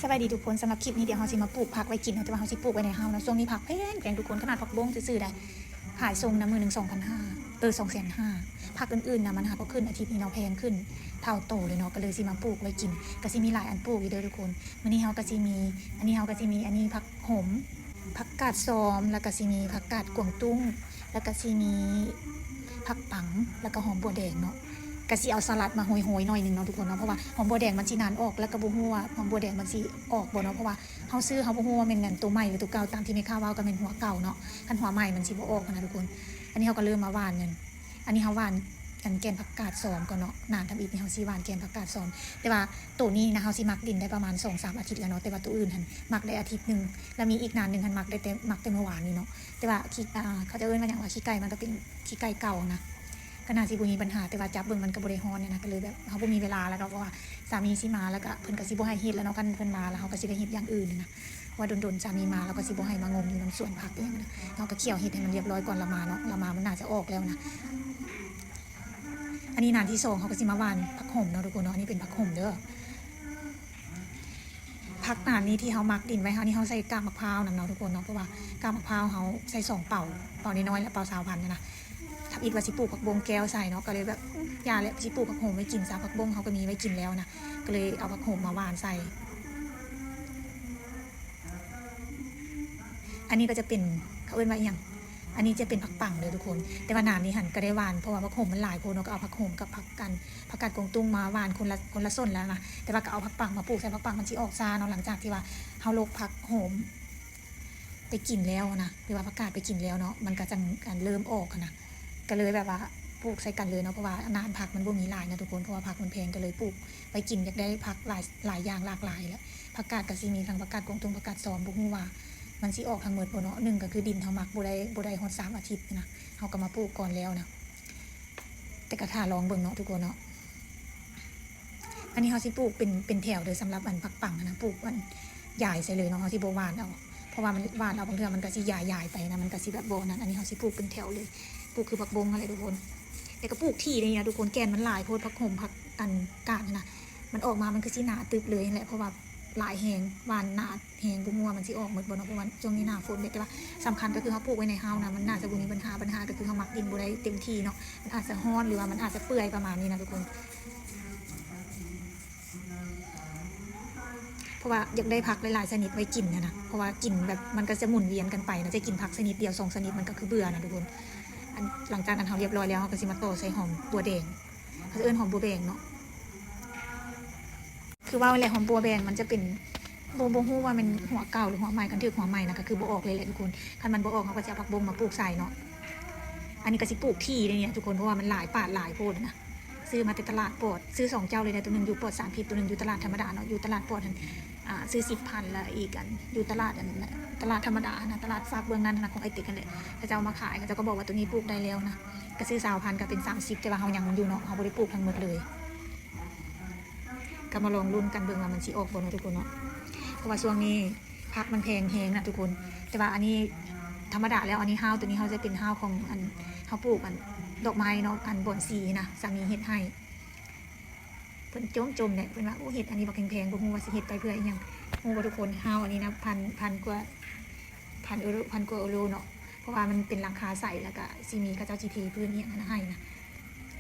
สบายดีทุกคนสำหรับคลิปนี้เดี๋ยวเราสิมาปลูกผักไว้กินเนาะแต่ว่าเราสิปลูกไว้ในเฮานะช่วงนี้ผักแพงทุกคนขนาดผักบงซื้อๆได้ขายทรงนะมือหนึ่ง2,500 2,500ผักอื่นๆนะมันหาก็ขึ้นอาทิตย์นี้เนาะแพงขึ้นเท่าโตเลยเนาะก็เลยสิมาปลูกไว้กินก็สิมีหลายอันปลูกอยู่เด้อทุกคนมื้อนี้เฮาก็สิมีอันนี้ผักหอมผักกาดซ้อมแล้วก็สิมีผักกาดกวางตุ้งแล้วก็สิมีผักปังแล้วก็หอมบัวแดงเนาะก็สิเอาสลัดมาโหยๆหน่อยนึงเนาะทุกคนเนาะเพราะว่าหอมบัวแดงมันสินานออกแล้วก็บ่ฮู้ว่าหอมบัวแดงมันสิออกบ่เนาะเพราะว่าเฮาซื้อเฮาบ่ฮู้ว่าแม่นตัวใหม่หรือตัวเก่าตามที่แม่ค้าเว้าก็แม่นหัวเก่าเนาะคันหัวใหม่มันสิบ่ออกนะทุกคนอันนี้เฮาก็เริ่มมาหว่านกันอันนี้เฮาหว่านกันแกนผักกาดซ้อมก่อนเนาะนานทำอีกนี่เฮาสิหว่านแกนผักกาดซ้อมแต่ว่าตัวนี้นะเฮาสิหมักดินได้ประมาณ 2-3 อาทิตย์แล้วเนาะแต่ว่าตัวอื่นหั่นหมักได้อาทิตย์นึงแล้วมีอีกนานนึงหั่นหมักแต่เมื่อวานนี้เนาะแต่ว่าเขาจะเอิ้นว่าหยังว่าขี้ไก่มันก็เป็นขี้ไก่เก่านะก็น่าสิบ่มีปัญหาแต่ว่าจับเบิ่งมันก็บ่ได้ฮ้อนเนี่ยนะก็เลยแบบเฮาบ่มีเวลาแล้วเนาะเพราะว่าสามีสิมาแล้วก็เพิ่นก็สิบ่ให้เฮ็ดแล้วเนาะคันเพิ่นมาแล้วเฮาก็สิได้เฮ็ดอย่างอื่นนะว่าดนๆสามีมาแล้วก็สิบ่ให้มางมอยู่นำสวนผักอย่างนั้นนะเฮาก็เคี่ยวเฮ็ดให้มันเรียบร้อยก่อนละมาเนาะละมามันน่าจะออกแล้วนะอันนี้นานที่2เฮาก็สิมาหว่านผักหอมเนาะทุกคนเนาะอันนี้เป็นผักหอมเด้อผักนานนี้ที่เฮามักดินไว้เฮานี่เฮาใส่กากมะพร้าวนำเนาะทุกคนเนาะเพราะว่ากากมะพร้าวเฮาใส่2เป่าน้อยๆแล้วเป่า20,000นะทับอีกว่าสิปลูกผักบงแก้วใส่เนาะก็เลยแบบอย่าแล้วสิปลูกผักโขมไว้กินซะผักบงเขาก็มีไว้กินแล้วนะก็เลยเอาผักโขมมาหว่านใส่อันนี้ก็จะเป็นเขาเอิ้นว่าอีหยังอันนี้จะเป็นผักปังเลยทุกคนแต่ว่าน้ำนี้หั่นก็ได้หวานเพราะว่าผักโขมมันหลายโพดเนาะก็เอาผักโขมกับผักกาดกวางตุ้งมาหวานคนละส้นแล้วนะแต่ว่าก็เอาผักปังมาปลูกใส่ผักปังมันสิออกซาเนาะหลังจากที่ว่าเฮาโลกผักโขมไปกินแล้วนะหรือว่าผักกาดไปกินแล้วเนาะมันก็จะเริ่มออกนะก็เลยแบบว่าปลูกใส่กันเลยเนาะเพราะว่านานผักมันบ่มีหลายนะทุกคนเพราะว่าผักมันแพงก็เลยปลูกไปกินอยากได้ผักหลายอย่างหลากหลายแล้วผักกาดก็สิมีทั้งผักกาดกวางตุ้งผักกาดซ้อมบ่ฮู้ว่ามันสิออกทั้งหมดบ่เนาะ1ก็คือดินเฮามักบ่ได้ฮอด3 อาทิตย์นะเฮาก็มาปลูกก่อนแล้วนะแต่ก็ถ้าลองเบิ่งเนาะทุกคนเนาะอันนี้เฮาสิปลูกเป็นแถวเด้อสำหรับอันผักปังนะปลูกอันใหญ่ใส่เลยเนาะเฮาสิบ่หว่านเอาเพราะว่ามันหว่านเอาบางเทื่อมันก็สิใหญ่ๆไปนะมันก็สิแบบบ่นั้นอันนี้เฮาสิปลูกเป็นแถวเลยปลูกคือผักบงอะไรทุกคนแต่ก็ปลูกที่นี่นะทุกคนแกนมันหลายโพดผักโขมผักอันกาดนะมันออกมามันคือสิหนาตึบเลยแหละเพราะว่าหลายแหงหวานหนาแหงบุ้งว่ามันสิออกหมดบ่เนาะเพราะว่าช่วงนี้หน้าฝนแต่ว่าสำคัญก็คือเขาปลูกไว้ในเฮานะมันน่าจะบ่มีปัญหาก็คือเขามักดินบ่ได้เต็มที่เนาะมันอาจจะฮ้อนหรือว่ามันอาจจะเปื่อยประมาณนี้นะทุกคนเพราะว่าอยากได้ผักหลายๆชนิดไว้กินนะเพราะว่ากินแบบมันก็จะหมุนเวียนกันไปนะจะกินผักชนิดเดียว2 ชนิดมันก็คือเบื่อนะทุกคนหลังจากนั้นเขาเรียบร้อยแล้วเขาก็สิมาโตใส่หอมบัวแดงเขาจะเอิ้นหอมบัวแดงเนาะคือว่าอะไรหอมบัวแดงมันจะเป็นโบฮู้ว่ามันหัวเก่าหรือหัวใหม่กันถือหัวใหม่นะก็คือบ่ออกเลยแหละทุกคนคันมันบ่ออกเขาก็จะเอาผักบงมาปลูกใส่เนาะอันนี้ก็สิปลูกที่เลยเนี่ยทุกคนเพราะว่ามันหลายป่าหลายโพดนะซื้อมาแต่ตลาดปอดซื้อ2 เจ้าเลยนะตัวนึงอยู่ปอดสารพิษตัวนึงอยู่ตลาดธรรมดาเนาะอยู่ตลาดปอดซื้อ10,000แล้วอีกอันอยู่ตลาดตลาดธรรมดานะตลาดฝากเบื้องนั้นนะของไอติกกันเลยเขาจะเอามาขายเขาจะก็บอกว่าตัวนี้ปลูกได้แล้วนะก็ซื้อ20,000ก็เป็น30แต่ว่าเขายังอยู่เนาะเขาบริปลูกทั้งหมดเลยก็มาลองรุ่นกันเบิ่งว่ามันสิออกบ่เนาะทุกคนเนาะเพราะว่าช่วงนี้ผักมันแพงแฮงนะทุกคนแต่ว่าอันนี้ธรรมดาแล้วอันนี้ห้าวตัวนี้เขาจะเป็นห้าวของอันเขาปลูกอันดอกไม้เนาะอันบอนสีนะสามีเฮ็ดให้เพิ่นจมเนี่ยเพิ่นว่าโอ้เฮ็ดอันนี้บ่แพงๆบ่ฮู้ว่าสิเฮ็ดไปเพื่ออีหยังฮู้บ่ทุกคนห้าวอันนี้นะพันกว่ายูโรเนาะเพราะว่ามันเป็นหลังคาใสแล้วก็สิมีเขาเจ้าจีทีพื้นเนี่ยนะให้นะ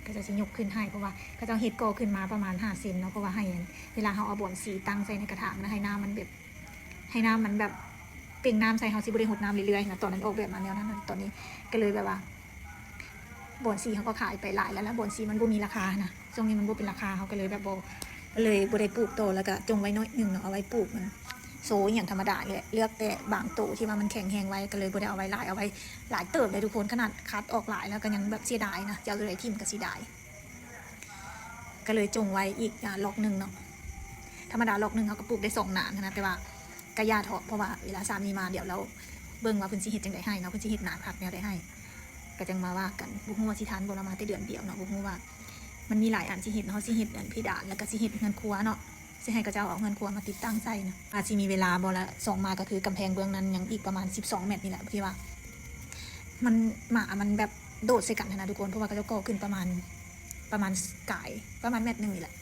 ก็จะยกขึ้นให้เพราะว่าเขาเจ้าเฮ็ดก่อขึ้นมาประมาณ5 เซนเนาะเพราะว่าให้เวลาเขาเอาบ่อนสีตั้งใส่ในกระถางนะให้น้ำมันแบบเปล่งน้ำใส่เขาสิบ่ได้หดน้ำเรื่อยๆนะตอนนั้นออกแบบมาแนวนั้นตอนนี้ก็เลยแบบว่าบ่อนสีเขาก็ขายไปหลายแล้วบ่อนสีมันบ่มีราคานะช่วงนี้มันบ่เป็นราคาเขาก็เลยแบบบ่ได้ปลูกโตแล้วก็จงไว้น้อยนึงเนาะเอาไว้ปลูกมันโซอย่างธรรมดาเลยเลือกแต่บางโตที่ว่ามันแข็งแรงไว้ก็เลยบ่ได้เอาไว้หลายเอาไว้หลายเติบเลยทุกคนขนาดคัดออกหลายแล้วก็ยังแบบเสียดายนะจะเอาอะไรทิ่มก็เสียดายก็เลยจงไว้อีกล็อกนึงเนาะธรรมดาล็อกนึงเขาก็ปลูกได้2 หนานนะแต่ว่ากระยาเถาะเพราะว่าเวลาสามีมาเดี๋ยวเราเบิ่งว่าเพิ่นสิเฮ็ดจังได๋ให้เนาะเพิ่นสิเฮ็ดหนานผักแนวใดให้ก็จังมาว่ากันบ่ฮู้ว่าสิทันบ่ละมาแต่เดือนเดียวเนาะบ่ฮู้ว่ามันมีหลายอันสิเฮ็ดเนาะสิเฮ็ดอันเพดานแล้วก็สิเฮ็ดเฮือนครัวเนาะสิให้กระเจ้าเอาเฮือนครัวมาติดตั้งใส่นะอาจสิมีเวลาบ่ละ2มาก็คือกำแพงเบื้องนั้นยังอีกประมาณ12 เมตรนี่แหละที่ว่ามันหมามันแบบโดดใส่กันนะทุกคนเพราะว่ากระเจ้าก่อขึ้นประมาณกายประมาณ1 เมตรนี่แหละ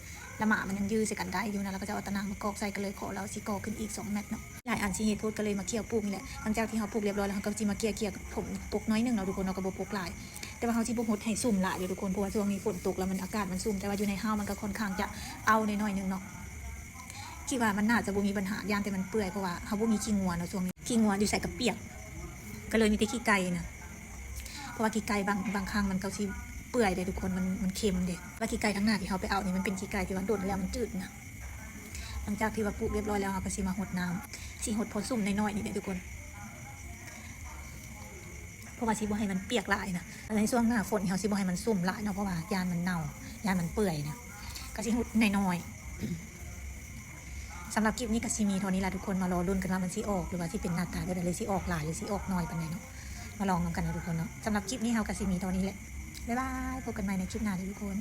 ละหมามันยังยื้อใส่กันได้อยู่นะแล้วก็จะเอาตะนางมากอกใส่กันเลยขอแล้วสิกอกขึ้นอีก2 เม็ดเนาะหลายอันสิเหตุพูดก็เลยมาเกี่ยวปลูกนี่แหละหลังจากที่เขาปลูกเรียบร้อยแล้วเขาก็จะมาเกี่ยกับผมปลูกน้อยนึงเนาะทุกคนเราก็บ่ปลูกหลายแต่ว่าเขาสิบ่ฮดให้ซุ่มหลายอยู่ทุกคนเพราะว่าช่วงนี้ฝนตกแล้วมันอากาศมันซุ่มแต่ว่าอยู่ในห้าวมันก็ค่อนข้างจะเอาหน่อยนึงเนาะคิดว่ามันน่าจะบ่มีปัญหาย่านแต่มันเปื่อยเพราะว่าเขาบ่มีขี้งัวเนาะช่วงนี้ขี้งัวอยู่ใส่กับเปียกก็เลยมีแต่ขี้ไก่นะเพราะว่าขี้ไก่บางครั้งมันก็สิเปื่อยเลยทุกคนมันเค็มเด็กว่าขี้ไก่ทั้งหน้าที่เขาไปเอานี่มันเป็นขี้ไก่ที่ว่าโดนแล้วมันจืดนะหลังจากที่ว่าปลูกเรียบร้อยแล้วเราก็สิมาหดน้ำสิหดพอซุ่มน้อยๆนี่แหละทุกคนเพราะว่าสิบ่ให้มันเปียกหลายนะในช่วงหน้าฝนเขาสิบ่ให้มันซุ่มหลายเนาะเพราะว่ายานมันเน่ายานมันเปื่อยนะก็สิหดน้อยๆสำหรับคลิปนี้ก็สิมีเท่านี้ละทุกคนมารอรุ่นกันว่ามันสิออกหรือว่าสิเป็นหน้าตาแบบใดเลยสิออกหลายหรือสิออกน้อยปานใดเนาะมาลองกันนะทุกคนเนาะสำหรับคลิปนี้เราก็สิมีเท่านี้แหละบ๊ายบายพบกันใหม่ในคลิปหน้าทุกคน